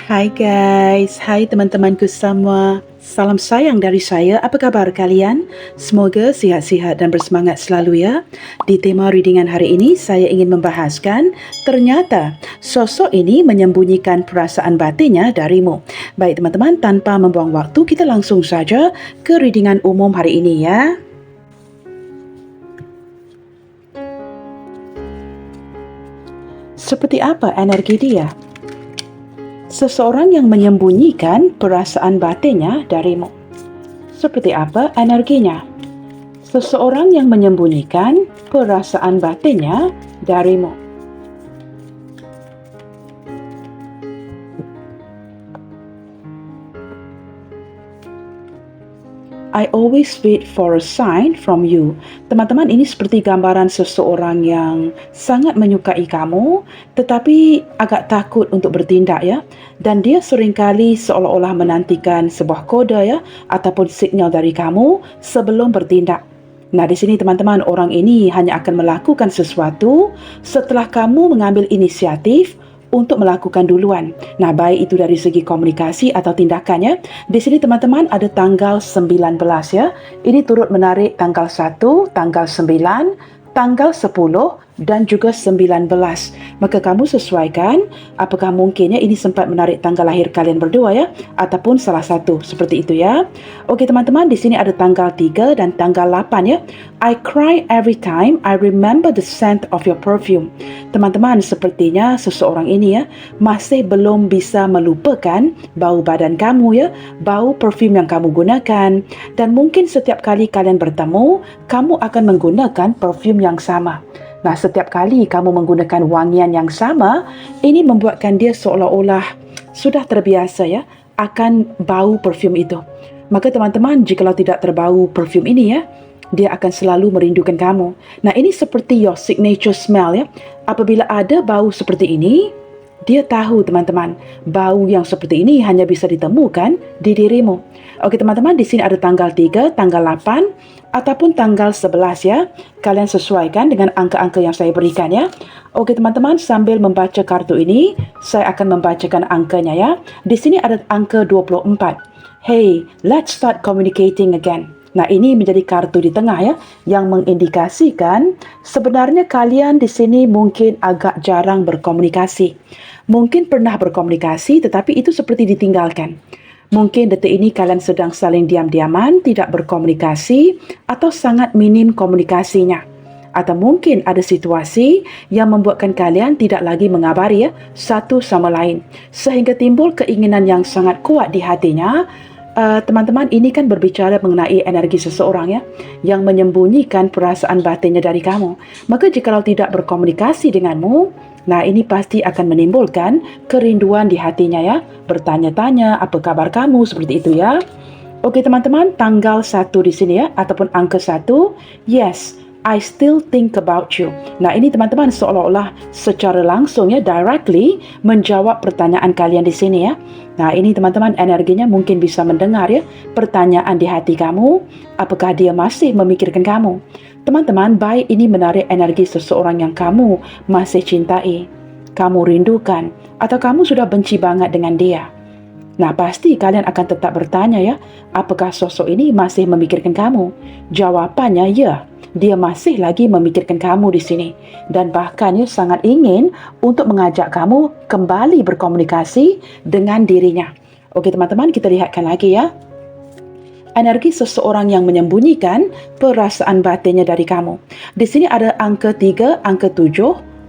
Hai guys, hai teman-temanku semua. Salam sayang dari saya. Apa kabar kalian? Semoga sihat-sihat dan bersemangat selalu ya. Di tema readingan hari ini, saya ingin membahaskan ternyata sosok ini menyembunyikan perasaan batinnya darimu. Baik teman-teman, tanpa membuang waktu, kita langsung saja ke readingan umum hari ini ya. Seperti apa energi dia? Seseorang yang menyembunyikan perasaan batinnya darimu. Seperti apa energinya? Seseorang yang menyembunyikan perasaan batinnya darimu. I always wait for a sign from you. Teman-teman, ini seperti gambaran seseorang yang sangat menyukai kamu tetapi agak takut untuk bertindak ya. Dan dia seringkali seolah-olah menantikan sebuah kode ya ataupun signal dari kamu sebelum bertindak. Nah, di sini teman-teman, orang ini hanya akan melakukan sesuatu setelah kamu mengambil inisiatif untuk melakukan duluan. Nah, baik itu dari segi komunikasi atau tindakannya. Di sini teman-teman ada tanggal 19 ya. Ini turut menarik tanggal 1, tanggal 9, tanggal 10 dan juga 19. Maka kamu sesuaikan apakah mungkinnya ini sempat menarik tanggal lahir kalian berdua ya ataupun salah satu seperti itu ya. Okey teman-teman, di sini ada tanggal 3 dan tanggal 8 ya. I cry every time I remember the scent of your perfume. Teman-teman, sepertinya seseorang ini ya masih belum bisa melupakan bau badan kamu ya, bau perfume yang kamu gunakan, dan mungkin setiap kali kalian bertemu, kamu akan menggunakan perfume yang sama. Nah, setiap kali kamu menggunakan wangian yang sama, ini membuatkan dia seolah-olah sudah terbiasa ya akan bau perfume itu. Maka teman-teman, jikalau tidak terbau perfume ini ya, dia akan selalu merindukan kamu. Nah, ini seperti your signature smell ya. Apabila ada bau seperti ini, dia tahu teman-teman, bau yang seperti ini hanya bisa ditemukan di dirimu. Okey teman-teman, di sini ada tanggal 3, tanggal 8 ataupun tanggal 11 ya. Kalian sesuaikan dengan angka-angka yang saya berikan ya. Okey teman-teman, sambil membaca kartu ini, saya akan membacakan angkanya ya. Di sini ada angka 24. Hey, let's start communicating again. Nah, ini menjadi kartu di tengah ya yang mengindikasikan sebenarnya kalian di sini mungkin agak jarang berkomunikasi. Mungkin pernah berkomunikasi tetapi itu seperti ditinggalkan. Mungkin detik ini kalian sedang saling diam-diaman, tidak berkomunikasi atau sangat minim komunikasinya. Atau mungkin ada situasi yang membuatkan kalian tidak lagi mengabari ya satu sama lain sehingga timbul keinginan yang sangat kuat di hatinya. Teman-teman, ini kan berbicara mengenai energi seseorang ya yang menyembunyikan perasaan batinnya dari kamu. Maka jikalau tidak berkomunikasi denganmu, nah ini pasti akan menimbulkan kerinduan di hatinya ya. Bertanya-tanya apa kabar kamu seperti itu ya. Okey teman-teman, tanggal 1 di sini ya ataupun angka 1. Yes, I still think about you. Nah, ini teman-teman seolah-olah secara langsung ya, directly menjawab pertanyaan kalian di sini ya. Nah, ini teman-teman energinya mungkin bisa mendengar ya pertanyaan di hati kamu, apakah dia masih memikirkan kamu. Teman-teman, baik ini menarik energi seseorang yang kamu masih cintai, kamu rindukan, atau kamu sudah benci banget dengan dia. Nah, pasti kalian akan tetap bertanya ya, apakah sosok ini masih memikirkan kamu? Jawapannya ya, dia masih lagi memikirkan kamu di sini. Dan bahkan ya sangat ingin untuk mengajak kamu kembali berkomunikasi dengan dirinya. Okey teman-teman, kita lihatkan lagi ya. Energi seseorang yang menyembunyikan perasaan batinnya dari kamu. Di sini ada angka 3, angka 7,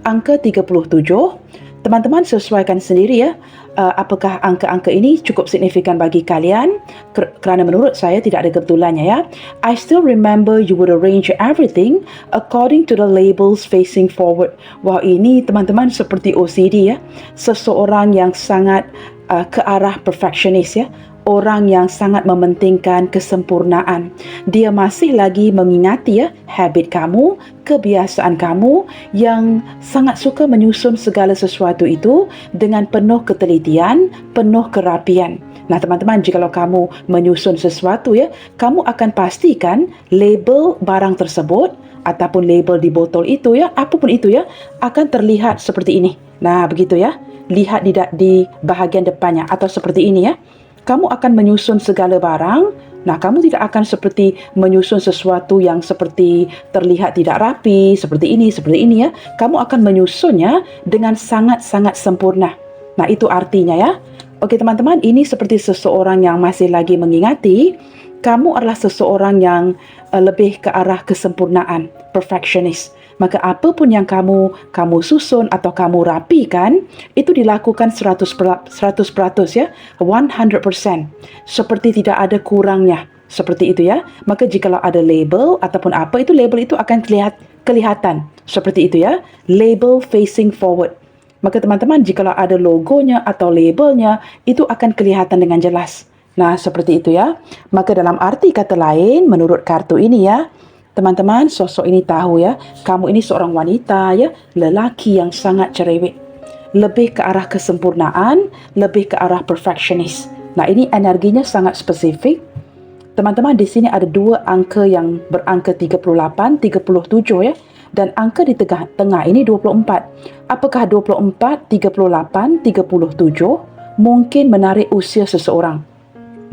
angka 37. Teman-teman sesuaikan sendiri ya. Apakah angka-angka ini cukup signifikan bagi kalian? Kerana menurut saya tidak ada kebetulannya ya. I still remember you would arrange everything according to the labels facing forward. Wah, ini teman-teman seperti OCD ya. Seseorang yang sangat ke arah perfectionist ya. Orang yang sangat mementingkan kesempurnaan. Dia masih lagi mengingati ya habit kamu, kebiasaan kamu yang sangat suka menyusun segala sesuatu itu dengan penuh ketelitian, penuh kerapian. Nah teman-teman, jikalau kamu menyusun sesuatu ya, kamu akan pastikan label barang tersebut ataupun label di botol itu ya, apapun itu ya, akan terlihat seperti ini. Nah begitu ya. lihat di bahagian depannya, atau seperti ini ya. Kamu akan menyusun segala barang. Nah, kamu tidak akan seperti menyusun sesuatu yang seperti terlihat tidak rapi, seperti ini ya. Kamu akan menyusunnya dengan sangat-sangat sempurna. Nah, itu artinya ya. Okey teman-teman, ini seperti seseorang yang masih lagi mengingati, kamu adalah seseorang yang lebih ke arah kesempurnaan, perfectionist. Maka apapun yang kamu susun atau kamu rapikan, itu dilakukan 100% ya, 100%. Seperti tidak ada kurangnya. Seperti itu ya. Maka jikalau ada label ataupun apa, itu label itu akan kelihatan. Seperti itu ya. Label facing forward. Maka teman-teman, jikalau ada logonya atau labelnya, itu akan kelihatan dengan jelas. Nah, seperti itu ya. Maka dalam arti kata lain, menurut kartu ini ya, teman-teman, sosok ini tahu ya, kamu ini seorang wanita ya, lelaki yang sangat cerewet. Lebih ke arah kesempurnaan, lebih ke arah perfectionist. Nah, ini energinya sangat spesifik. Teman-teman, di sini ada dua angka yang berangka 38, 37 ya. Dan angka di tengah ini 24. Apakah 24, 38, 37 mungkin menarik usia seseorang?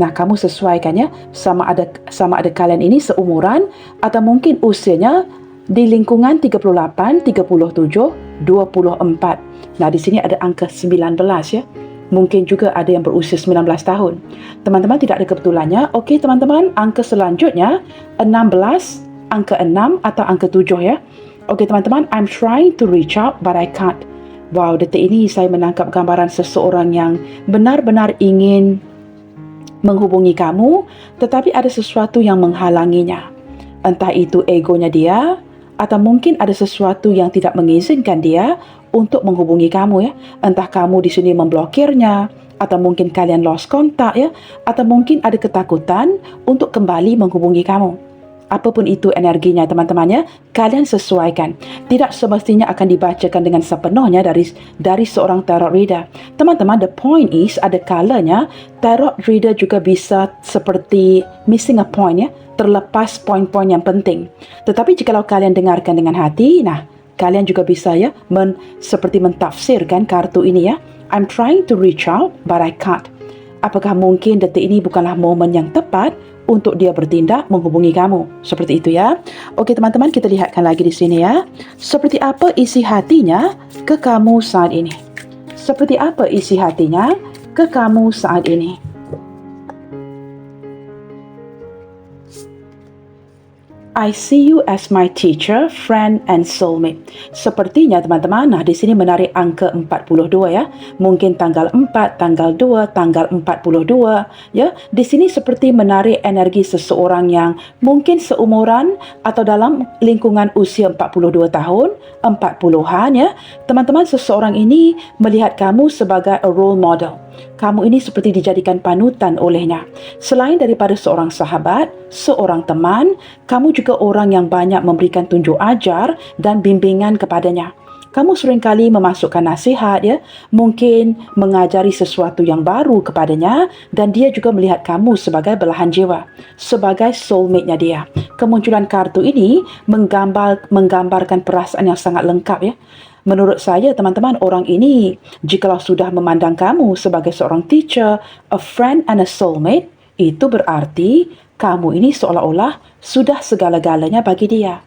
Nah, kamu sesuaikan ya, sama ada kalian ini seumuran atau mungkin usianya di lingkungan 38, 37, 24. Nah, di sini ada angka 19 ya. Mungkin juga ada yang berusia 19 tahun. Teman-teman, tidak ada kebetulannya. Okey, teman-teman, angka selanjutnya 16, angka 6 atau angka 7 ya. Okey, teman-teman, I'm trying to reach out but I can't. Wow, detik ini saya menangkap gambaran seseorang yang benar-benar ingin menghubungi kamu, tetapi ada sesuatu yang menghalanginya. Entah itu egonya dia, atau mungkin ada sesuatu yang tidak mengizinkan dia untuk menghubungi kamu ya. Entah kamu di sini memblokirnya, atau mungkin kalian lost kontak ya, atau mungkin ada ketakutan untuk kembali menghubungi kamu. Apapun itu energinya teman-teman ya, kalian sesuaikan. Tidak semestinya akan dibacakan dengan sepenuhnya dari seorang tarot reader. Teman-teman, the point is, ada kalanya tarot reader juga bisa seperti missing a point ya, terlepas poin-poin yang penting. Tetapi jikalau kalian dengarkan dengan hati, nah, kalian juga bisa ya, seperti mentafsirkan kartu ini ya. I'm trying to reach out, but I can't. Apakah mungkin detik ini bukanlah momen yang tepat untuk dia bertindak menghubungi kamu? Seperti itu ya. Okey teman-teman, kita lihatkan lagi di sini ya. Seperti apa isi hatinya ke kamu saat ini? Seperti apa isi hatinya ke kamu saat ini? I see you as my teacher, friend and soulmate. Sepertinya teman-teman, nah di sini menarik angka 42 ya. Mungkin tanggal 4, tanggal 2, tanggal 42 ya. Di sini seperti menarik energi seseorang yang mungkin seumuran atau dalam lingkungan usia 42 tahun, 40-an ya. Teman-teman, seseorang ini melihat kamu sebagai a role model. Kamu ini seperti dijadikan panutan olehnya. Selain daripada seorang sahabat, seorang teman, kamu juga orang yang banyak memberikan tunjuk ajar dan bimbingan kepadanya. Kamu seringkali memasukkan nasihat ya, mungkin mengajari sesuatu yang baru kepadanya, dan dia juga melihat kamu sebagai belahan jiwa, sebagai soulmate-nya dia. Kemunculan kartu ini menggambarkan perasaan yang sangat lengkap ya. Menurut saya, teman-teman, orang ini, jikalau sudah memandang kamu sebagai seorang teacher, a friend and a soulmate, itu berarti kamu ini seolah-olah sudah segala-galanya bagi dia.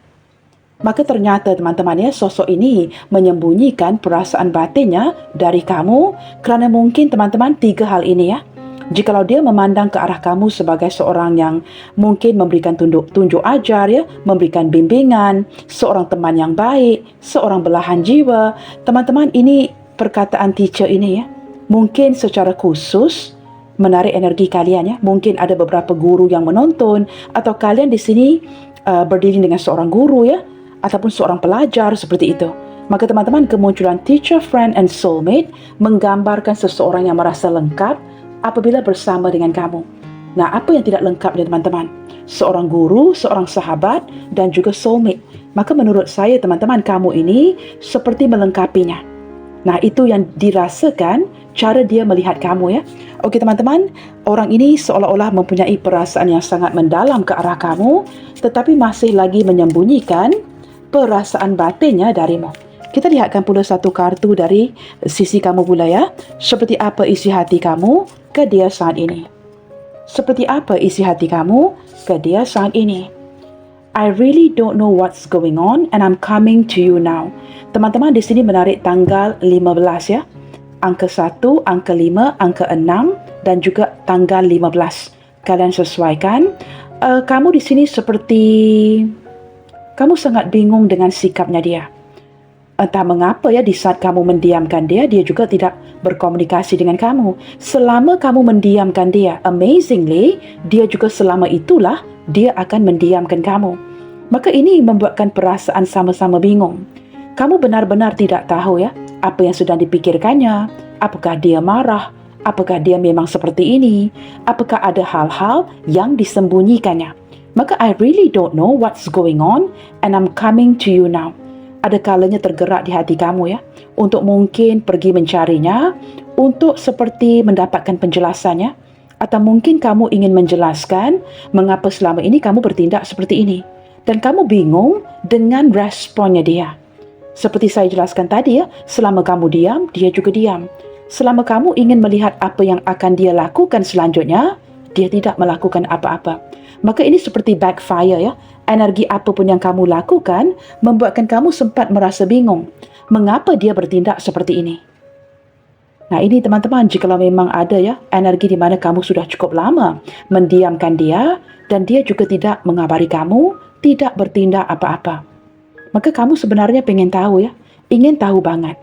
Maka ternyata, teman-teman ya, sosok ini menyembunyikan perasaan batinnya dari kamu kerana mungkin, teman-teman, 3 hal ini ya. Jikalau dia memandang ke arah kamu sebagai seorang yang mungkin memberikan tunjuk ajar ya, memberikan bimbingan, seorang teman yang baik, seorang belahan jiwa. Teman-teman, ini perkataan teacher ini ya, mungkin secara khusus menarik energi kalian ya. Mungkin ada beberapa guru yang menonton, atau kalian di sini berdiri dengan seorang guru ya, ataupun seorang pelajar seperti itu. Maka teman-teman, kemunculan teacher, friend and soulmate menggambarkan seseorang yang merasa lengkap apabila bersama dengan kamu. Nah, apa yang tidak lengkapnya teman-teman? Seorang guru, seorang sahabat, dan juga soulmate. Maka menurut saya teman-teman, kamu ini seperti melengkapinya. Nah, itu yang dirasakan cara dia melihat kamu ya. Okey teman-teman, orang ini seolah-olah mempunyai perasaan yang sangat mendalam ke arah kamu, tetapi masih lagi menyembunyikan perasaan batinnya darimu. Kita lihatkan pula satu kartu dari sisi kamu pula ya. Seperti apa isi hati kamu ke dia saat ini? Seperti apa isi hati kamu ke dia saat ini? I really don't know what's going on and I'm coming to you now. Teman-teman di sini menarik tanggal 15 ya. Angka 1, angka 5, angka 6 dan juga tanggal 15. Kalian sesuaikan. Kamu di sini seperti kamu sangat bingung dengan sikapnya dia. Entah mengapa ya, di saat kamu mendiamkan dia, dia juga tidak berkomunikasi dengan kamu. Selama kamu mendiamkan dia, amazingly, dia juga selama itulah dia akan mendiamkan kamu. Maka ini membuatkan perasaan sama-sama bingung. Kamu benar-benar tidak tahu ya, apa yang sedang dipikirkannya. Apakah dia marah? Apakah dia memang seperti ini? Apakah ada hal-hal yang disembunyikannya? Maka I really don't know what's going on and I'm coming to you now. Ada kalanya tergerak di hati kamu ya, untuk mungkin pergi mencarinya, untuk seperti mendapatkan penjelasannya, atau mungkin kamu ingin menjelaskan mengapa selama ini kamu bertindak seperti ini. Dan kamu bingung dengan responnya dia. Seperti saya jelaskan tadi ya, selama kamu diam, dia juga diam. Selama kamu ingin melihat apa yang akan dia lakukan selanjutnya, dia tidak melakukan apa-apa. Maka ini seperti backfire ya. Energi apapun yang kamu lakukan membuatkan kamu sempat merasa bingung. Mengapa dia bertindak seperti ini? Nah ini teman-teman, jikalau memang ada ya energi di mana kamu sudah cukup lama mendiamkan dia dan dia juga tidak mengabari kamu, tidak bertindak apa-apa. Maka kamu sebenarnya pengen tahu ya, ingin tahu banget.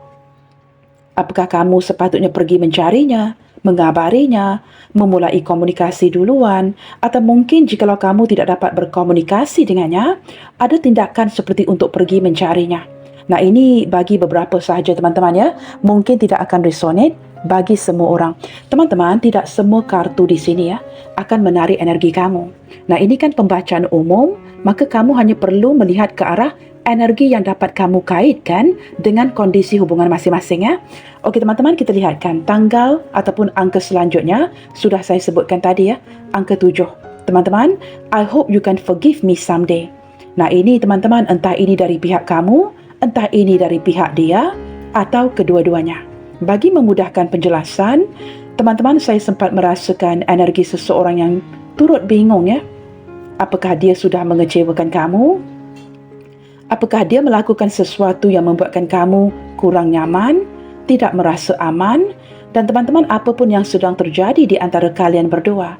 Apakah kamu sepatutnya pergi mencarinya, mengabarinya, memulai komunikasi duluan, atau mungkin jikalau kamu tidak dapat berkomunikasi dengannya, ada tindakan seperti untuk pergi mencarinya. Nah ini bagi beberapa sahaja teman-teman ya, mungkin tidak akan resonate bagi semua orang. Teman-teman, tidak semua kartu di sini ya akan menarik energi kamu. Nah ini kan pembacaan umum, maka kamu hanya perlu melihat ke arah energi yang dapat kamu kaitkan dengan kondisi hubungan masing-masing ya. Okey teman-teman, kita lihatkan tanggal ataupun angka selanjutnya sudah saya sebutkan tadi ya, angka 7. Teman-teman, I hope you can forgive me someday. Nah ini teman-teman, entah ini dari pihak kamu, entah ini dari pihak dia atau kedua-duanya. Bagi memudahkan penjelasan, teman-teman, saya sempat merasakan energi seseorang yang turut bingung ya. Apakah dia sudah mengecewakan kamu? Apakah dia melakukan sesuatu yang membuatkan kamu kurang nyaman, tidak merasa aman? Dan teman-teman, apapun yang sedang terjadi di antara kalian berdua,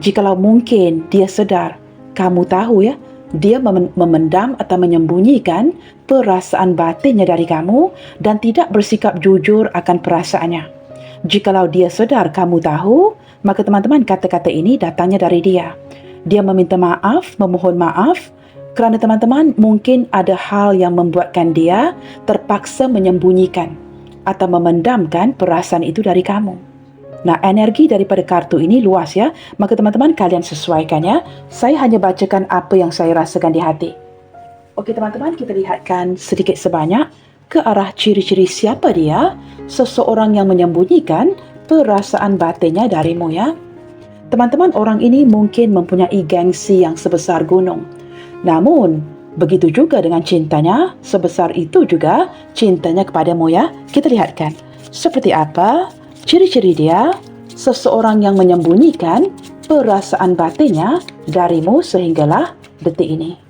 jikalau mungkin dia sedar, kamu tahu ya, dia memendam atau menyembunyikan perasaan batinnya dari kamu dan tidak bersikap jujur akan perasaannya. Jikalau dia sedar kamu tahu, maka teman-teman, kata-kata ini datangnya dari dia. Dia meminta maaf, memohon maaf, kerana teman-teman mungkin ada hal yang membuatkan dia terpaksa menyembunyikan atau memendamkan perasaan itu dari kamu. Nah, energi daripada kartu ini luas ya. Maka teman-teman, kalian sesuaikan ya. Saya hanya bacakan apa yang saya rasakan di hati. Okey teman-teman, kita lihatkan sedikit sebanyak ke arah ciri-ciri siapa dia, seseorang yang menyembunyikan perasaan batinnya darimu ya. Teman-teman, orang ini mungkin mempunyai gengsi yang sebesar gunung. Namun, begitu juga dengan cintanya, sebesar itu juga cintanya kepadamu ya. Kita lihatkan seperti apa ciri-ciri dia, seseorang yang menyembunyikan perasaan batinnya darimu sehinggalah detik ini.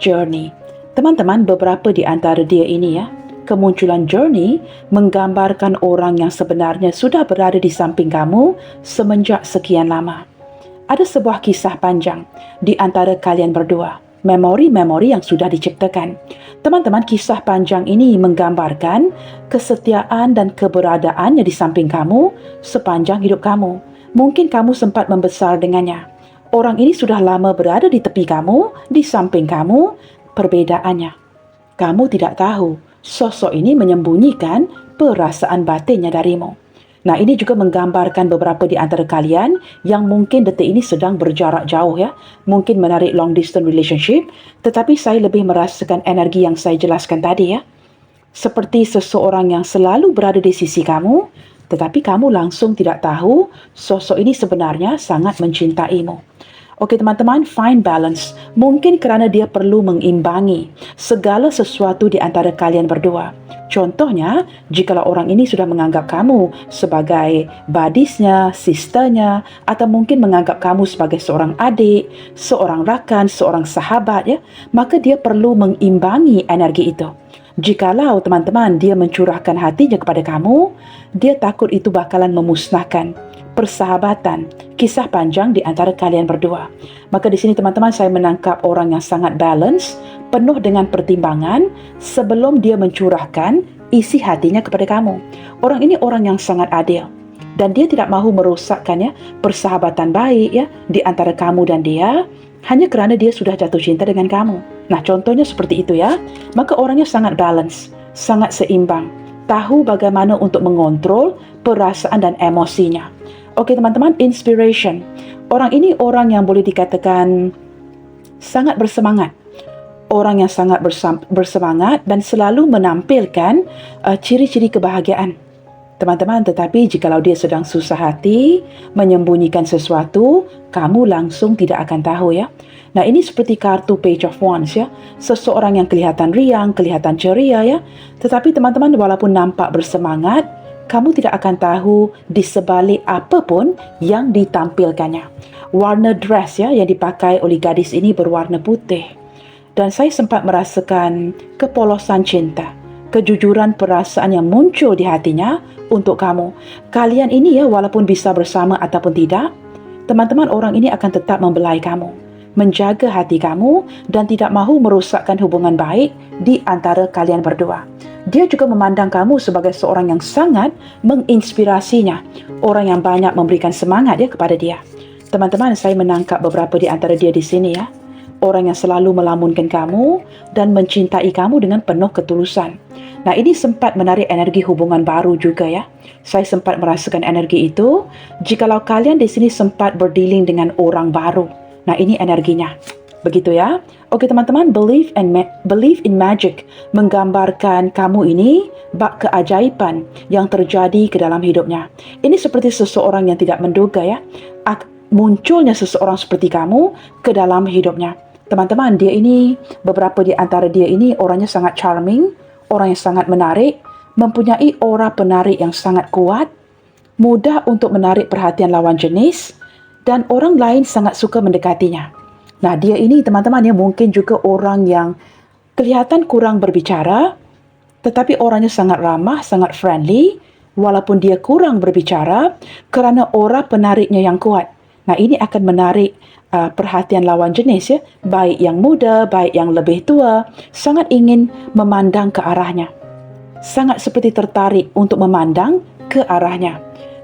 Journey. Teman-teman, beberapa di antara dia ini ya, kemunculan journey menggambarkan orang yang sebenarnya sudah berada di samping kamu semenjak sekian lama. Ada sebuah kisah panjang di antara kalian berdua, memori-memori yang sudah diciptakan. Teman-teman, kisah panjang ini menggambarkan kesetiaan dan keberadaannya di samping kamu sepanjang hidup kamu. Mungkin kamu sempat membesar dengannya. Orang ini sudah lama berada di tepi kamu, di samping kamu. Perbedaannya, kamu tidak tahu sosok ini menyembunyikan perasaan batinnya darimu. Nah, ini juga menggambarkan beberapa di antara kalian yang mungkin detik ini sedang berjarak jauh ya. Mungkin menarik long distance relationship, tetapi saya lebih merasakan energi yang saya jelaskan tadi ya. Seperti seseorang yang selalu berada di sisi kamu, tetapi kamu langsung tidak tahu sosok ini sebenarnya sangat mencintaimu. Okey teman-teman, find balance. Mungkin kerana dia perlu mengimbangi segala sesuatu di antara kalian berdua. Contohnya, jikalau orang ini sudah menganggap kamu sebagai buddies-nya, sisternya, atau mungkin menganggap kamu sebagai seorang adik, seorang rakan, seorang sahabat, ya, maka dia perlu mengimbangi energi itu. Jikalau teman-teman dia mencurahkan hatinya kepada kamu, dia takut itu bakalan memusnahkan persahabatan, kisah panjang di antara kalian berdua. Maka di sini teman-teman saya menangkap orang yang sangat balance, penuh dengan pertimbangan sebelum dia mencurahkan isi hatinya kepada kamu. Orang ini orang yang sangat adil dan dia tidak mahu merosakkan, ya, persahabatan baik, ya, di antara kamu dan dia hanya kerana dia sudah jatuh cinta dengan kamu. Nah, contohnya seperti itu, ya. Maka orangnya sangat balance, sangat seimbang, tahu bagaimana untuk mengontrol perasaan dan emosinya. Okey teman-teman, inspiration. Orang ini orang yang boleh dikatakan sangat bersemangat. Orang yang sangat bersemangat dan selalu menampilkan ciri-ciri kebahagiaan. Teman-teman, tetapi jikalau dia sedang susah hati, menyembunyikan sesuatu, kamu langsung tidak akan tahu, ya. Nah, ini seperti kartu Page of Wands, ya. Seseorang yang kelihatan riang, kelihatan ceria, ya. Tetapi teman-teman, walaupun nampak bersemangat, kamu tidak akan tahu di sebalik apapun yang ditampilkannya. Warna dress, ya, yang dipakai oleh gadis ini berwarna putih. Dan saya sempat merasakan kepolosan cinta, kejujuran perasaan yang muncul di hatinya untuk kamu. Kalian ini, ya, walaupun bisa bersama ataupun tidak, teman-teman, orang ini akan tetap membelai kamu, menjaga hati kamu dan tidak mahu merosakkan hubungan baik di antara kalian berdua. Dia juga memandang kamu sebagai seorang yang sangat menginspirasinya, orang yang banyak memberikan semangat, ya, kepada dia. Teman-teman, saya menangkap beberapa di antara dia di sini, ya. Orang yang selalu melamunkan kamu dan mencintai kamu dengan penuh ketulusan. Nah, ini sempat menarik energi hubungan baru juga, ya. Saya sempat merasakan energi itu jikalau kalian di sini sempat berdealing dengan orang baru. Nah, ini energinya. Begitu, ya. Okey teman-teman, believe in magic menggambarkan kamu ini bak keajaiban yang terjadi ke dalam hidupnya. Ini seperti seseorang yang tidak menduga, ya, munculnya seseorang seperti kamu ke dalam hidupnya. Teman-teman, dia ini, beberapa di antara dia ini orangnya sangat charming, orang yang sangat menarik, mempunyai aura penarik yang sangat kuat, mudah untuk menarik perhatian lawan jenis, dan orang lain sangat suka mendekatinya. Nah, dia ini teman-teman, ya, mungkin juga orang yang kelihatan kurang berbicara, tetapi orangnya sangat ramah, sangat friendly, walaupun dia kurang berbicara kerana aura penariknya yang kuat. Nah, ini akan menarik perhatian lawan jenis, ya, baik yang muda, baik yang lebih tua, sangat ingin memandang ke arahnya. Sangat seperti tertarik untuk memandang ke arahnya.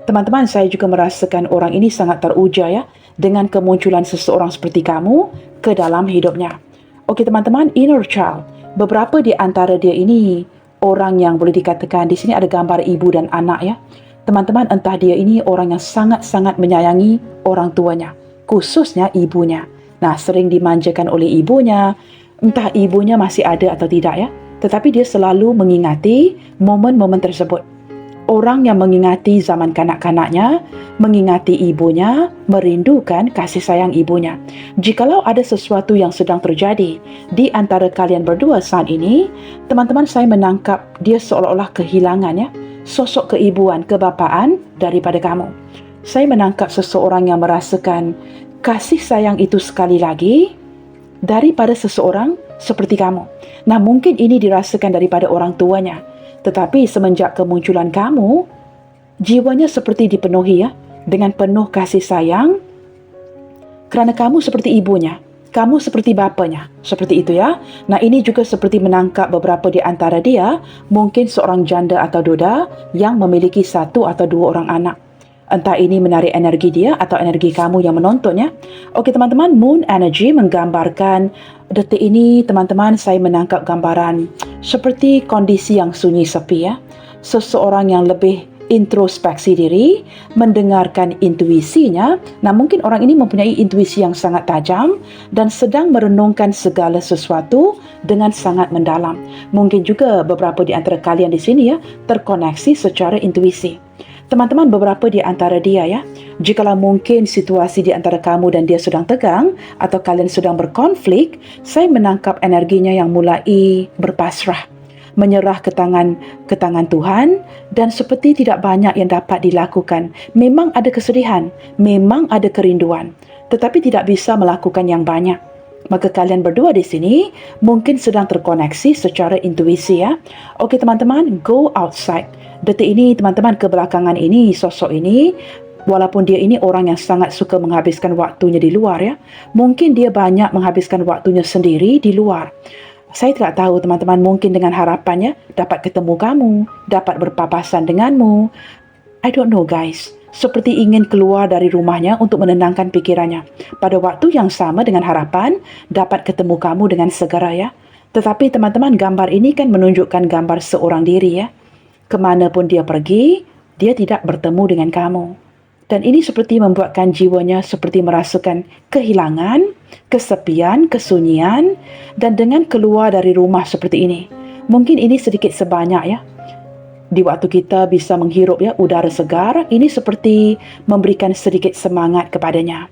Teman-teman, saya juga merasakan orang ini sangat teruja, ya, dengan kemunculan seseorang seperti kamu ke dalam hidupnya. Okey teman-teman, inner child. Beberapa di antara dia ini orang yang boleh dikatakan di sini ada gambar ibu dan anak, ya. Teman-teman, entah dia ini orang yang sangat-sangat menyayangi orang tuanya, khususnya ibunya. Nah, sering dimanjakan oleh ibunya, entah ibunya masih ada atau tidak, ya. Tetapi dia selalu mengingati momen-momen tersebut. Orang yang mengingati zaman kanak-kanaknya, mengingati ibunya, merindukan kasih sayang ibunya. Jikalau ada sesuatu yang sedang terjadi di antara kalian berdua saat ini, teman-teman, saya menangkap dia seolah-olah kehilangan, ya, sosok keibuan, kebapaan daripada kamu. Saya menangkap seseorang yang merasakan kasih sayang itu sekali lagi daripada seseorang seperti kamu. Nah, mungkin ini dirasakan daripada orang tuanya. Tetapi semenjak kemunculan kamu, jiwanya seperti dipenuhi, ya, dengan penuh kasih sayang kerana kamu seperti ibunya, kamu seperti bapanya, seperti itu, ya. Nah, ini juga seperti menangkap beberapa di antara dia, mungkin seorang janda atau duda yang memiliki satu atau dua orang anak. Entah ini menarik energi dia atau energi kamu yang menontonnya. Okey teman-teman, moon energy menggambarkan detik ini, teman-teman, saya menangkap gambaran seperti kondisi yang sunyi sepi, ya. Seseorang yang lebih introspeksi diri, mendengarkan intuisinya. Nah, mungkin orang ini mempunyai intuisi yang sangat tajam dan sedang merenungkan segala sesuatu dengan sangat mendalam. Mungkin juga beberapa di antara kalian di sini, ya, terkoneksi secara intuisi. Teman-teman, beberapa di antara dia ya, jikalau mungkin situasi di antara kamu dan dia sedang tegang atau kalian sedang berkonflik, saya menangkap energinya yang mulai berpasrah, menyerah ke tangan Tuhan, dan seperti tidak banyak yang dapat dilakukan. Memang ada kesedihan, memang ada kerinduan, tetapi tidak bisa melakukan yang banyak. Maka kalian berdua di sini mungkin sedang terkoneksi secara intuisi ya. Okey teman-teman, go outside. Detik ini teman-teman, kebelakangan ini, sosok ini, walaupun dia ini orang yang sangat suka menghabiskan waktunya di luar ya, mungkin dia banyak menghabiskan waktunya sendiri di luar. Saya tidak tahu teman-teman, mungkin dengan harapannya dapat ketemu kamu, dapat berpapasan denganmu. I don't know guys. Seperti ingin keluar dari rumahnya untuk menenangkan pikirannya. Pada waktu yang sama dengan harapan dapat ketemu kamu dengan segera ya. Tetapi teman-teman, gambar ini kan menunjukkan gambar seorang diri ya. Kemanapun dia pergi, dia tidak bertemu dengan kamu. Dan ini seperti membuatkan jiwanya seperti merasakan kehilangan, kesepian, kesunyian, dan dengan keluar dari rumah seperti ini. Mungkin ini sedikit sebanyak ya. Di waktu kita bisa menghirup ya udara segar, ini seperti memberikan sedikit semangat kepadanya.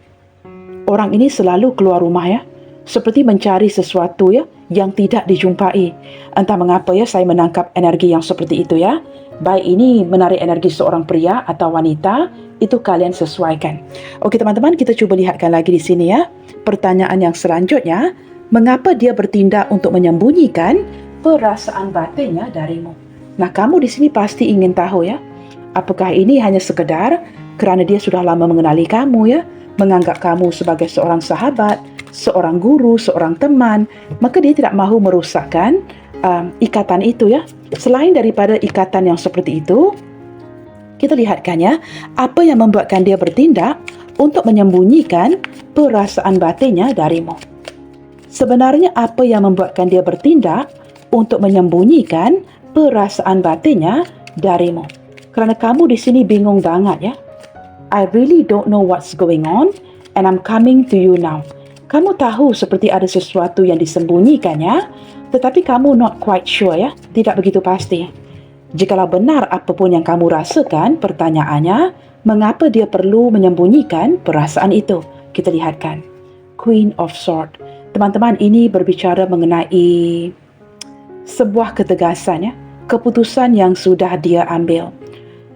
Orang ini selalu keluar rumah ya, seperti mencari sesuatu ya yang tidak dijumpai. Entah mengapa ya saya menangkap energi yang seperti itu ya. Baik ini menarik energi seorang pria atau wanita, itu kalian sesuaikan. Okey teman-teman, kita cuba lihatkan lagi di sini ya. Pertanyaan yang selanjutnya, mengapa dia bertindak untuk menyembunyikan perasaan batinnya darimu? Nah, kamu di sini pasti ingin tahu ya, apakah ini hanya sekedar kerana dia sudah lama mengenali kamu ya, menganggap kamu sebagai seorang sahabat, seorang guru, seorang teman, maka dia tidak mahu merosakkan ikatan itu ya. Selain daripada ikatan yang seperti itu, kita lihatkan ya, apa yang membuatkan dia bertindak untuk menyembunyikan perasaan batinnya darimu. Sebenarnya apa yang membuatkan dia bertindak untuk menyembunyikan perasaan batinnya darimu? Kerana kamu di sini bingung banget ya. I really don't know what's going on and I'm coming to you now. Kamu tahu seperti ada sesuatu yang disembunyikannya, tetapi kamu not quite sure ya, tidak begitu pasti. Jikalau benar apapun yang kamu rasakan, pertanyaannya, mengapa dia perlu menyembunyikan perasaan itu? Kita lihatkan. Queen of Swords. Teman-teman, ini berbicara mengenai sebuah ketegasan ya, keputusan yang sudah dia ambil.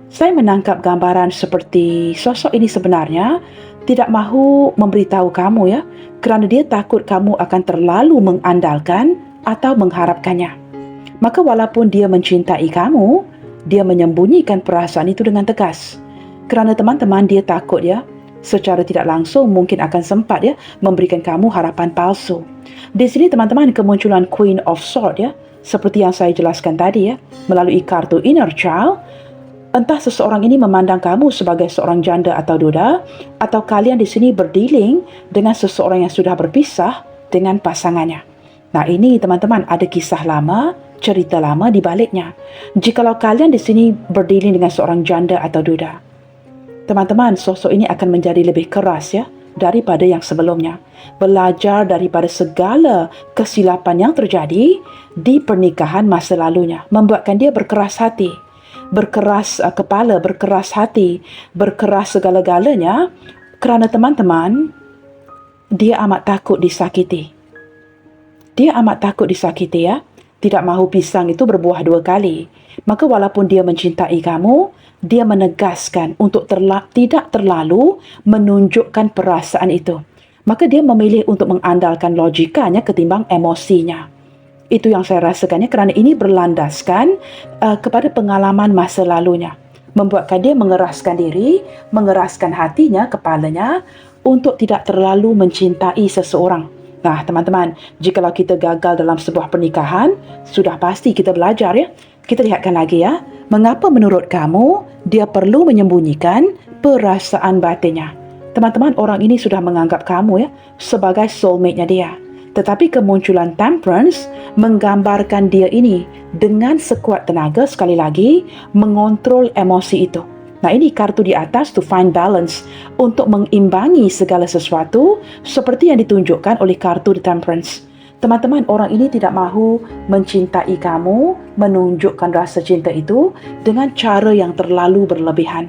Saya menangkap gambaran seperti sosok ini sebenarnya tidak mahu memberitahu kamu ya, kerana dia takut kamu akan terlalu mengandalkan atau mengharapkannya. Maka walaupun dia mencintai kamu, dia menyembunyikan perasaan itu dengan tegas. Kerana teman-teman, dia takut ya, secara tidak langsung mungkin akan sempat ya memberikan kamu harapan palsu. Di sini teman-teman, kemunculan Queen of Swords ya, seperti yang saya jelaskan tadi ya, melalui kartu Inner Child, entah seseorang ini memandang kamu sebagai seorang janda atau duda, atau kalian di sini berdealing dengan seseorang yang sudah berpisah dengan pasangannya. Nah ini teman-teman, ada kisah lama, cerita lama di baliknya. Jikalau kalian di sini berdealing dengan seorang janda atau duda, teman-teman, sosok ini akan menjadi lebih keras ya daripada yang sebelumnya. Belajar daripada segala kesilapan yang terjadi di pernikahan masa lalunya, membuatkan dia berkeras hati, berkeras kepala, berkeras hati, berkeras segala-galanya, kerana teman-teman, dia amat takut disakiti. Dia amat takut disakiti ya. Tidak mahu pisang itu berbuah dua kali. Maka walaupun dia mencintai kamu, dia menegaskan untuk tidak terlalu menunjukkan perasaan itu. Maka dia memilih untuk mengandalkan logikanya ketimbang emosinya. Itu yang saya rasakannya, kerana ini berlandaskan kepada pengalaman masa lalunya. Membuatkan dia mengeraskan diri, mengeraskan hatinya, kepalanya, untuk tidak terlalu mencintai seseorang. Nah teman-teman, jikalau kita gagal dalam sebuah pernikahan, sudah pasti kita belajar ya. Kita lihatkan lagi ya, mengapa menurut kamu dia perlu menyembunyikan perasaan batinnya? Teman-teman, orang ini sudah menganggap kamu ya sebagai soulmate-nya dia. Tetapi kemunculan Temperance menggambarkan dia ini dengan sekuat tenaga, sekali lagi, mengontrol emosi itu. Nah ini kartu di atas, to find balance, untuk mengimbangi segala sesuatu seperti yang ditunjukkan oleh kartu di Temperance. Teman-teman, orang ini tidak mahu mencintai kamu, menunjukkan rasa cinta itu dengan cara yang terlalu berlebihan.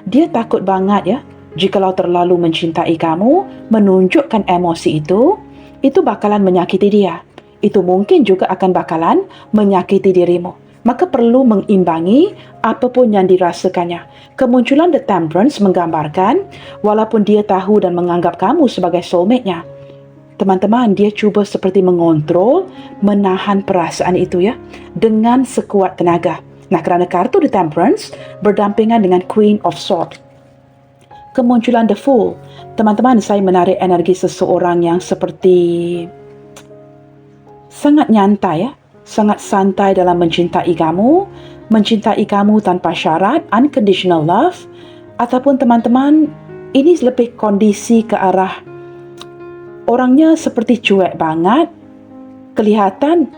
Dia takut banget ya, jikalau terlalu mencintai kamu, menunjukkan emosi itu bakalan menyakiti dia. Itu mungkin juga akan bakalan menyakiti dirimu. Maka perlu mengimbangi apapun yang dirasakannya. Kemunculan The Temperance menggambarkan, walaupun dia tahu dan menganggap kamu sebagai soulmate-nya, teman-teman, dia cuba seperti mengontrol, menahan perasaan itu ya, dengan sekuat tenaga. Nah, kerana kartu The Temperance berdampingan dengan Queen of Swords. Kemunculan The Fool. Teman-teman, saya menarik energi seseorang yang seperti sangat nyantai ya, sangat santai dalam mencintai kamu tanpa syarat, unconditional love, ataupun teman-teman, ini lebih kondisi ke arah orangnya seperti cuek banget, kelihatan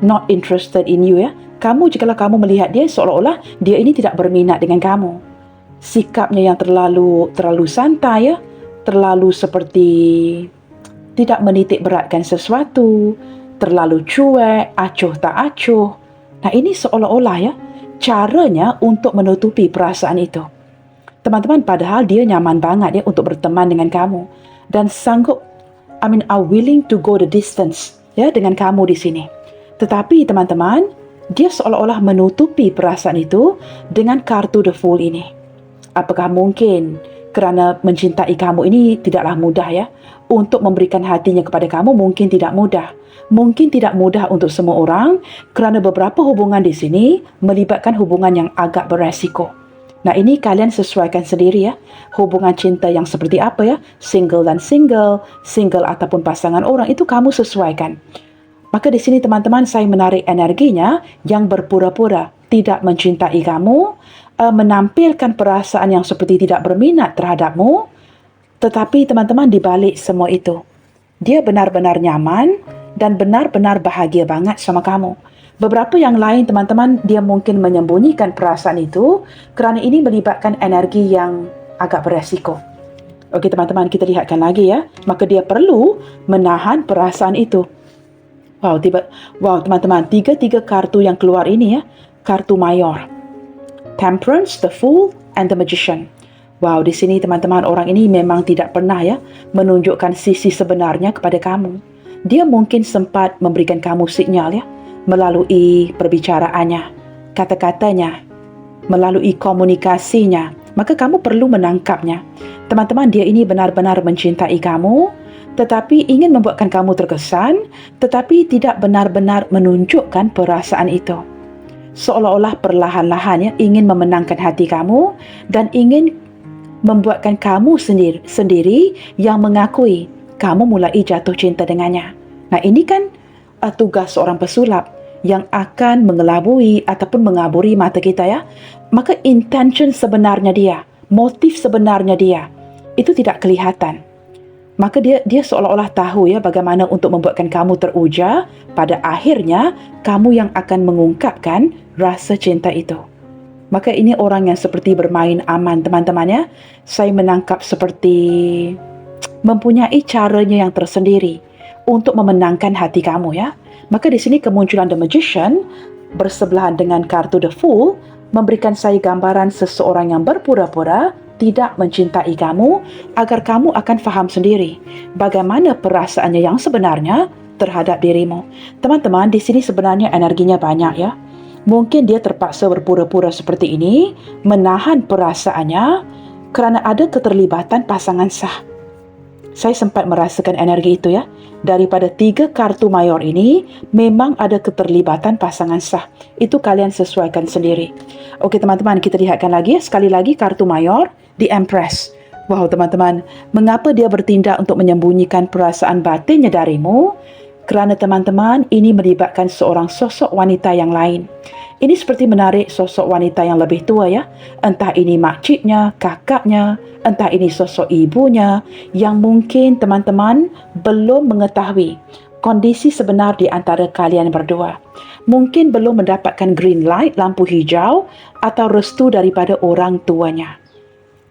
not interested in you ya. Jikalau kamu melihat dia seolah-olah dia ini tidak berminat dengan kamu. Sikapnya yang terlalu santai ya, terlalu seperti tidak menitik beratkan sesuatu, terlalu cuek, acuh tak acuh. Nah, ini seolah-olah ya, caranya untuk menutupi perasaan itu. Teman-teman, padahal dia nyaman banget ya untuk berteman dengan kamu dan are willing to go the distance ya dengan kamu di sini. Tetapi teman-teman, dia seolah-olah menutupi perasaan itu dengan kartu The Fool ini. Apakah mungkin kerana mencintai kamu ini tidaklah mudah ya? Untuk memberikan hatinya kepada kamu mungkin tidak mudah. Mungkin tidak mudah untuk semua orang kerana beberapa hubungan di sini melibatkan hubungan yang agak beresiko. Nah, ini kalian sesuaikan sendiri ya. Hubungan cinta yang seperti apa ya? Single dan single ataupun pasangan orang, itu kamu sesuaikan. Maka di sini teman-teman, saya menarik energinya yang berpura-pura tidak mencintai kamu, menampilkan perasaan yang seperti tidak berminat terhadapmu. Tetapi teman-teman, di balik semua itu, dia benar-benar nyaman dan benar-benar bahagia banget sama kamu. Beberapa yang lain teman-teman, dia mungkin menyembunyikan perasaan itu kerana ini melibatkan energi yang agak beresiko. Okey teman-teman, kita lihatkan lagi ya. Maka dia perlu menahan perasaan itu. Wow teman-teman, tiga kartu yang keluar ini ya, kartu mayor. Temperance, The Fool, and The Magician. Wow, di sini teman-teman, orang ini memang tidak pernah ya menunjukkan sisi sebenarnya kepada kamu. Dia mungkin sempat memberikan kamu sinyal ya, melalui perbicaraannya, kata-katanya, melalui komunikasinya. Maka kamu perlu menangkapnya. Teman-teman, dia ini benar-benar mencintai kamu, tetapi ingin membuatkan kamu terkesan, tetapi tidak benar-benar menunjukkan perasaan itu. Seolah-olah perlahan-lahan ya, ingin memenangkan hati kamu dan ingin membuatkan kamu sendiri yang mengakui kamu mulai jatuh cinta dengannya. Nah, ini kan tugas seorang pesulap yang akan mengelabui ataupun mengaburi mata kita ya. Maka intention sebenarnya dia, motif sebenarnya dia, itu tidak kelihatan. Maka dia seolah-olah tahu ya bagaimana untuk membuatkan kamu teruja. Pada akhirnya, kamu yang akan mengungkapkan rasa cinta itu. Maka ini orang yang seperti bermain aman teman-teman ya. Saya menangkap seperti mempunyai caranya yang tersendiri untuk memenangkan hati kamu ya. Maka di sini kemunculan The Magician bersebelahan dengan kartu The Fool memberikan saya gambaran seseorang yang berpura-pura tidak mencintai kamu agar kamu akan faham sendiri bagaimana perasaannya yang sebenarnya terhadap dirimu. Teman-teman, di sini sebenarnya energinya banyak ya. Mungkin dia terpaksa berpura-pura seperti ini, menahan perasaannya kerana ada keterlibatan pasangan sah. Saya sempat merasakan energi itu ya. Daripada 3 kartu mayor ini, memang ada keterlibatan pasangan sah. Itu kalian sesuaikan sendiri. Okey teman-teman, kita lihatkan lagi ya. Sekali lagi kartu mayor, The Empress. Wow teman-teman, mengapa dia bertindak untuk menyembunyikan perasaan batinnya darimu? Kerana teman-teman, ini melibatkan seorang sosok wanita yang lain. Ini seperti menarik sosok wanita yang lebih tua ya. Entah ini makciknya, kakaknya, entah ini sosok ibunya yang mungkin teman-teman belum mengetahui kondisi sebenar di antara kalian berdua. Mungkin belum mendapatkan green light, lampu hijau atau restu daripada orang tuanya.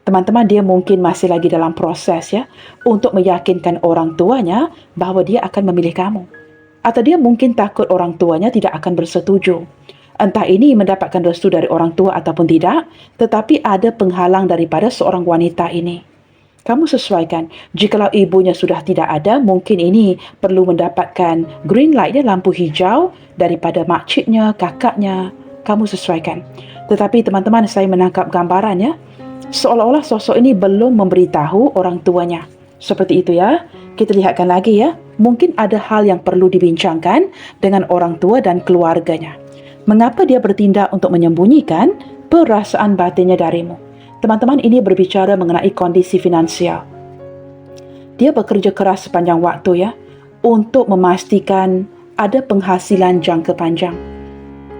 Teman-teman, dia mungkin masih lagi dalam proses ya untuk meyakinkan orang tuanya bahawa dia akan memilih kamu. atau dia mungkin takut orang tuanya tidak akan bersetuju. Entah ini mendapatkan restu dari orang tua ataupun tidak, tetapi ada penghalang daripada seorang wanita ini. Kamu sesuaikan. Jikalau ibunya sudah tidak ada, mungkin ini perlu mendapatkan green light, lampu hijau daripada makciknya, kakaknya. Kamu sesuaikan. Tetapi teman-teman, saya menangkap gambarannya, seolah-olah sosok ini belum memberitahu orang tuanya. Seperti itu ya. Kita lihatkan lagi ya. Mungkin ada hal yang perlu dibincangkan dengan orang tua dan keluarganya. Mengapa dia bertindak untuk menyembunyikan perasaan batinnya darimu? Teman-teman, ini berbicara mengenai kondisi finansial. Dia bekerja keras sepanjang waktu ya, untuk memastikan ada penghasilan jangka panjang.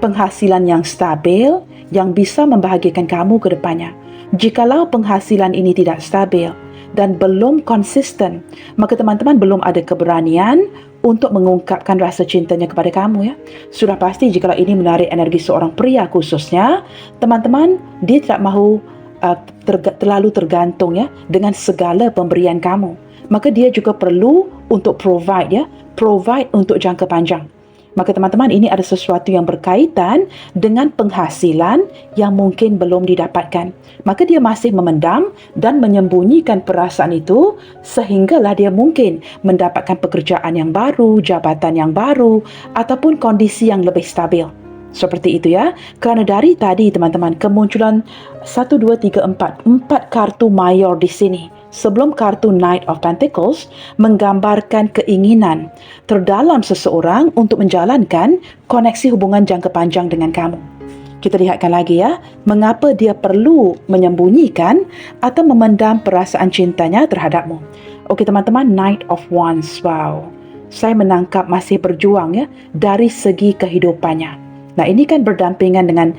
Penghasilan yang stabil, yang bisa membahagiakan kamu ke depannya. Jikalau penghasilan ini tidak stabil dan belum konsisten, maka teman-teman belum ada keberanian untuk mengungkapkan rasa cintanya kepada kamu ya. Sudah pasti jikalau ini menarik energi seorang pria khususnya, teman-teman, dia tidak mahu terlalu tergantung ya dengan segala pemberian kamu. Maka dia juga perlu untuk provide untuk jangka panjang. Maka teman-teman, ini ada sesuatu yang berkaitan dengan penghasilan yang mungkin belum didapatkan. Maka dia masih memendam dan menyembunyikan perasaan itu sehinggalah dia mungkin mendapatkan pekerjaan yang baru, jabatan yang baru ataupun kondisi yang lebih stabil. Seperti itu ya. Kerana dari tadi teman-teman, kemunculan 1, 2, 3, 4 kartu mayor di sini. Sebelum kartu Knight of Pentacles menggambarkan keinginan terdalam seseorang untuk menjalankan koneksi hubungan jangka panjang dengan kamu. Kita lihatkan lagi ya, mengapa dia perlu menyembunyikan atau memendam perasaan cintanya terhadapmu. Okey teman-teman, Knight of Wands. Wow. Saya menangkap masih berjuang ya dari segi kehidupannya. Nah, ini kan berdampingan dengan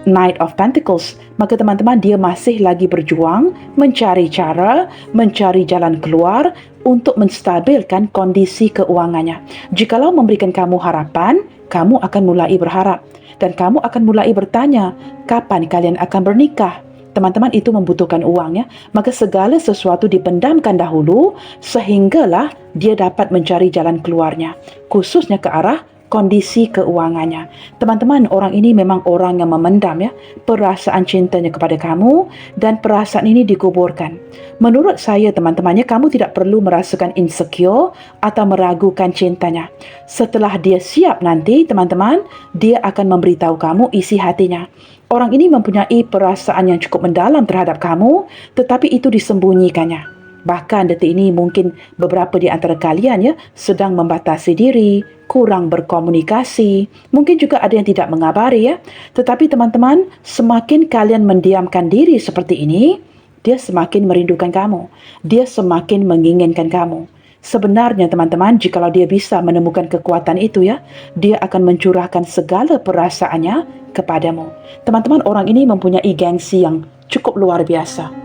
Knight of Pentacles. Maka teman-teman, dia masih lagi berjuang, mencari cara, mencari jalan keluar untuk menstabilkan kondisi keuangannya. Jikalau memberikan kamu harapan, kamu akan mulai berharap. Dan kamu akan mulai bertanya, kapan kalian akan bernikah? Teman-teman, itu membutuhkan uang ya. Maka segala sesuatu dipendamkan dahulu sehinggalah dia dapat mencari jalan keluarnya. Khususnya ke arah kondisi keuangannya. Teman-teman, orang ini memang orang yang memendam ya perasaan cintanya kepada kamu dan perasaan ini dikuburkan. Menurut saya teman-temannya, kamu tidak perlu merasakan insecure atau meragukan cintanya. Setelah dia siap nanti teman-teman, dia akan memberitahu kamu isi hatinya. Orang ini mempunyai perasaan yang cukup mendalam terhadap kamu, tetapi itu disembunyikannya. Bahkan detik ini mungkin beberapa di antara kalian ya sedang membatasi diri, kurang berkomunikasi. Mungkin juga ada yang tidak mengabari ya. Tetapi teman-teman, semakin kalian mendiamkan diri seperti ini, dia semakin merindukan kamu. Dia semakin menginginkan kamu. Sebenarnya teman-teman, jikalau dia bisa menemukan kekuatan itu ya, dia akan mencurahkan segala perasaannya kepadamu. Teman-teman, orang ini mempunyai gengsi yang cukup luar biasa.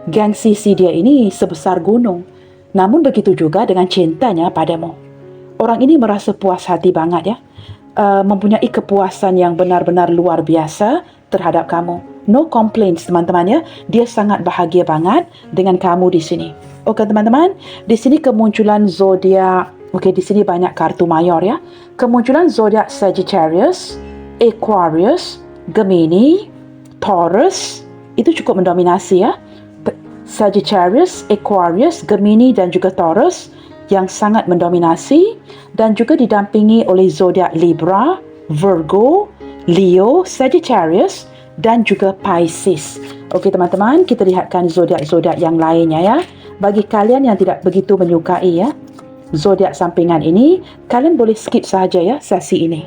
Gengsi si dia ini sebesar gunung. Namun begitu juga dengan cintanya padamu. Orang ini merasa puas hati banget ya. Mempunyai kepuasan yang benar-benar luar biasa terhadap kamu. No complaints teman-teman ya. Dia sangat bahagia banget dengan kamu di sini. Oke teman-teman, di sini kemunculan zodiak. Oke, di sini banyak kartu mayor ya. Kemunculan zodiak Sagittarius, Aquarius, Gemini, Taurus. Itu cukup mendominasi ya. Sagittarius, Aquarius, Gemini dan juga Taurus yang sangat mendominasi dan juga didampingi oleh zodiak Libra, Virgo, Leo, Sagittarius dan juga Pisces. Okey teman-teman, kita lihatkan zodiak-zodiak yang lainnya ya. Bagi kalian yang tidak begitu menyukai ya zodiak sampingan ini, kalian boleh skip saja ya sesi ini.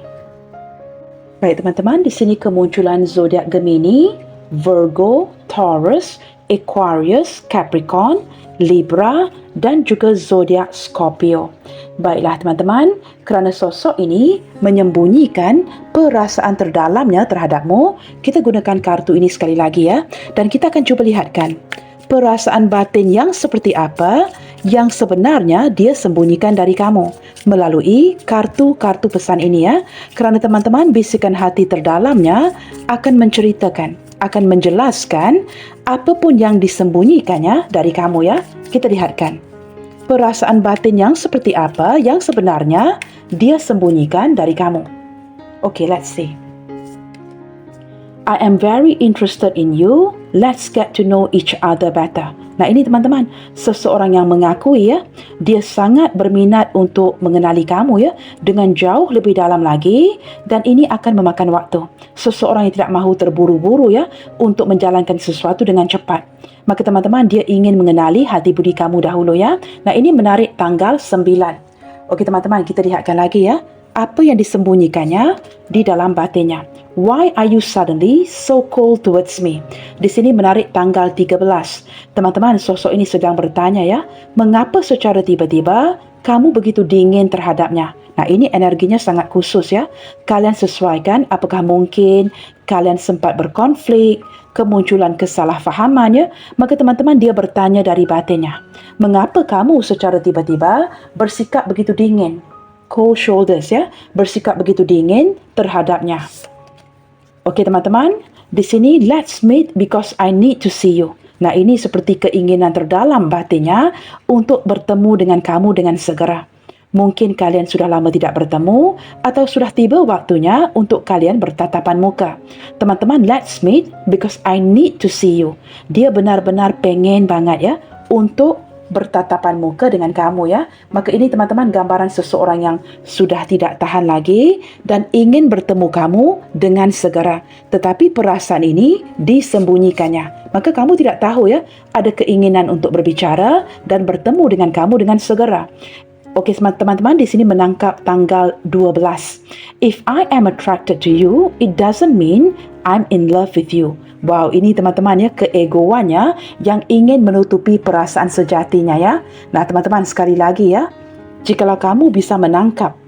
Baik teman-teman, di sini kemunculan zodiak Gemini, Virgo, Taurus, Aquarius, Capricorn, Libra dan juga zodiak Scorpio. Baiklah teman-teman, kerana sosok ini menyembunyikan perasaan terdalamnya terhadapmu, kita gunakan kartu ini sekali lagi ya. Dan kita akan cuba lihatkan perasaan batin yang seperti apa yang sebenarnya dia sembunyikan dari kamu melalui kartu-kartu pesan ini ya. Kerana teman-teman, bisikan hati terdalamnya akan menceritakan, akan menjelaskan apapun yang disembunyikannya dari kamu ya. Kita lihatkan. perasaan batin yang seperti apa yang sebenarnya dia sembunyikan dari kamu. Okay, let's see. I am very interested in you. Let's get to know each other better. Nah, ini teman-teman, seseorang yang mengakui ya, dia sangat berminat untuk mengenali kamu ya, dengan jauh lebih dalam lagi, dan ini akan memakan waktu. Seseorang yang tidak mahu terburu-buru ya, untuk menjalankan sesuatu dengan cepat. Maka teman-teman, dia ingin mengenali hati budi kamu dahulu ya. Nah, ini menarik tanggal 9. Okey teman-teman, kita lihatkan lagi ya. Apa yang disembunyikannya di dalam batinnya. Why are you suddenly so cold towards me? Di sini menarik tanggal 13. Teman-teman, sosok ini sedang bertanya ya, mengapa secara tiba-tiba kamu begitu dingin terhadapnya? Nah, ini energinya sangat khusus ya. Kalian sesuaikan, apakah mungkin kalian sempat berkonflik, kemunculan kesalahfahaman ya? Maka teman-teman, dia bertanya dari batinnya. Mengapa kamu secara tiba-tiba bersikap begitu dingin? Cold shoulders ya, bersikap begitu dingin terhadapnya. Okey teman-teman, di sini let's meet because I need to see you. Nah, ini seperti keinginan terdalam batinnya untuk bertemu dengan kamu dengan segera. Mungkin kalian sudah lama tidak bertemu atau sudah tiba waktunya untuk kalian bertatapan muka. Teman-teman, let's meet because I need to see you. Dia benar-benar pengen banget ya untuk bertatapan muka dengan kamu ya. Maka ini teman-teman gambaran seseorang yang sudah tidak tahan lagi dan ingin bertemu kamu dengan segera. Tetapi perasaan ini disembunyikannya. Maka kamu tidak tahu ya, ada keinginan untuk berbicara dan bertemu dengan kamu dengan segera. Okey teman-teman, di sini menangkap tanggal 12. If I am attracted to you, it doesn't mean I'm in love with you. Wow, ini teman-teman ya, keegoannya yang ingin menutupi perasaan sejatinya ya. Nah teman-teman, sekali lagi ya, jikalau kamu bisa menangkap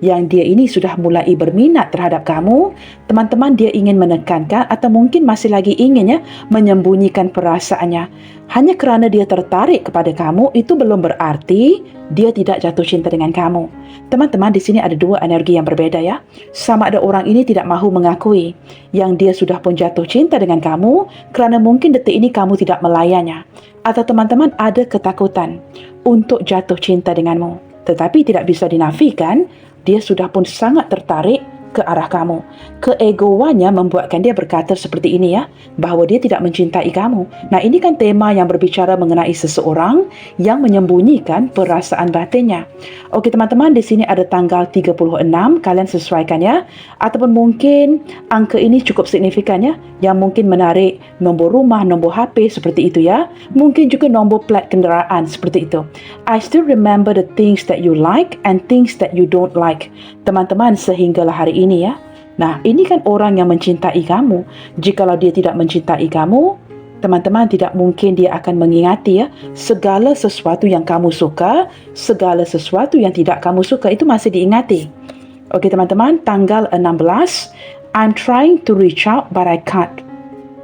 yang dia ini sudah mulai berminat terhadap kamu, teman-teman, dia ingin menekankan atau mungkin masih lagi ingin ya menyembunyikan perasaannya. Hanya kerana dia tertarik kepada kamu, itu belum berarti dia tidak jatuh cinta dengan kamu. Teman-teman, di sini ada dua energi yang berbeda ya. Sama ada orang ini tidak mahu mengakui yang dia sudah pun jatuh cinta dengan kamu kerana mungkin detik ini kamu tidak melayannya. Atau teman-teman ada ketakutan untuk jatuh cinta denganmu. Tetapi tidak bisa dinafikan, dia sudah pun sangat tertarik ke arah kamu. Keegoannya membuatkan dia berkata seperti ini ya, bahawa dia tidak mencintai kamu. Nah, ini kan tema yang berbicara mengenai seseorang yang menyembunyikan perasaan batinnya. Okey teman-teman, di sini ada tanggal 36, kalian sesuaikan ya. Ataupun mungkin angka ini cukup signifikan ya, yang mungkin menarik nombor rumah, nombor HP seperti itu ya. Mungkin juga nombor plat kenderaan seperti itu. I still remember the things that you like and things that you don't like. Teman-teman, sehinggalah hari ini ya. Nah, ini kan orang yang mencintai kamu. Jikalau dia tidak mencintai kamu, teman-teman, tidak mungkin dia akan mengingati ya segala sesuatu yang kamu suka, segala sesuatu yang tidak kamu suka itu masih diingati. Okey teman-teman, tanggal 16, I'm trying to reach out but I can't.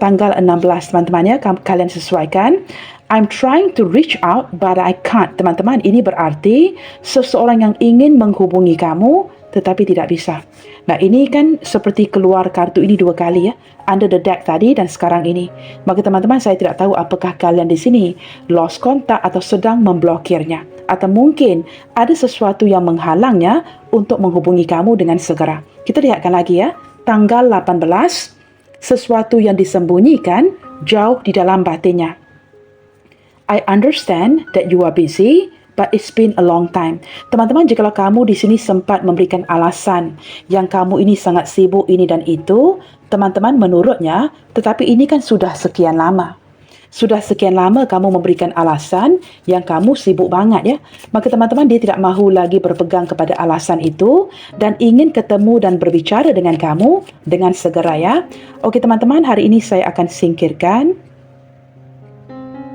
Tanggal 16 teman-teman ya, kalian sesuaikan. I'm trying to reach out but I can't. Teman-teman, ini berarti seseorang yang ingin menghubungi kamu tetapi tidak bisa. Nah, ini kan seperti keluar kartu ini dua kali ya. Under the deck tadi dan sekarang ini. Maka teman-teman, saya tidak tahu apakah kalian di sini lost contact atau sedang memblokirnya. Atau mungkin ada sesuatu yang menghalangnya untuk menghubungi kamu dengan segera. Kita lihatkan lagi ya. Tanggal 18, sesuatu yang disembunyikan jauh di dalam batinnya. I understand that you are busy, but it's been a long time. Teman-teman, jikalau kamu di sini sempat memberikan alasan yang kamu ini sangat sibuk ini dan itu, teman-teman, menurutnya, tetapi ini kan sudah sekian lama. Sudah sekian lama kamu memberikan alasan yang kamu sibuk banget ya. Maka teman-teman, dia tidak mahu lagi berpegang kepada alasan itu dan ingin ketemu dan berbicara dengan kamu dengan segera ya. Okey teman-teman, hari ini saya akan singkirkan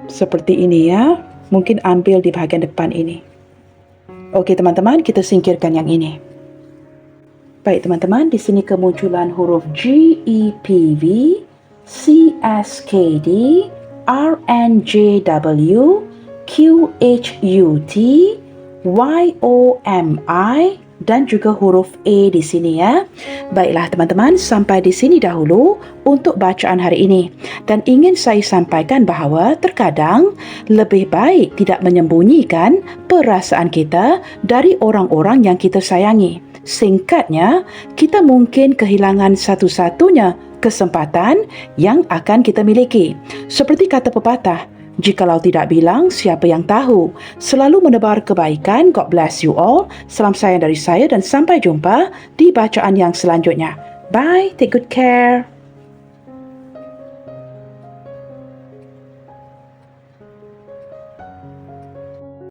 seperti ini ya. Mungkin ambil di bahagian depan ini. Okey teman-teman, kita singkirkan yang ini. Baik teman-teman, di sini kemunculan huruf G, E, P, V, C, S, K, D, R, N, J, W, Q, H, U, T, Y, O, M, I, dan juga huruf A di sini ya. Baiklah teman-teman, sampai di sini dahulu untuk bacaan hari ini. Dan ingin saya sampaikan bahawa terkadang lebih baik tidak menyembunyikan perasaan kita dari orang-orang yang kita sayangi. Singkatnya, kita mungkin kehilangan satu-satunya kesempatan yang akan kita miliki. Seperti kata pepatah, jikalau tidak bilang, siapa yang tahu? Selalu menebar kebaikan. God bless you all. Salam sayang dari saya dan sampai jumpa di bacaan yang selanjutnya. Bye, take good care.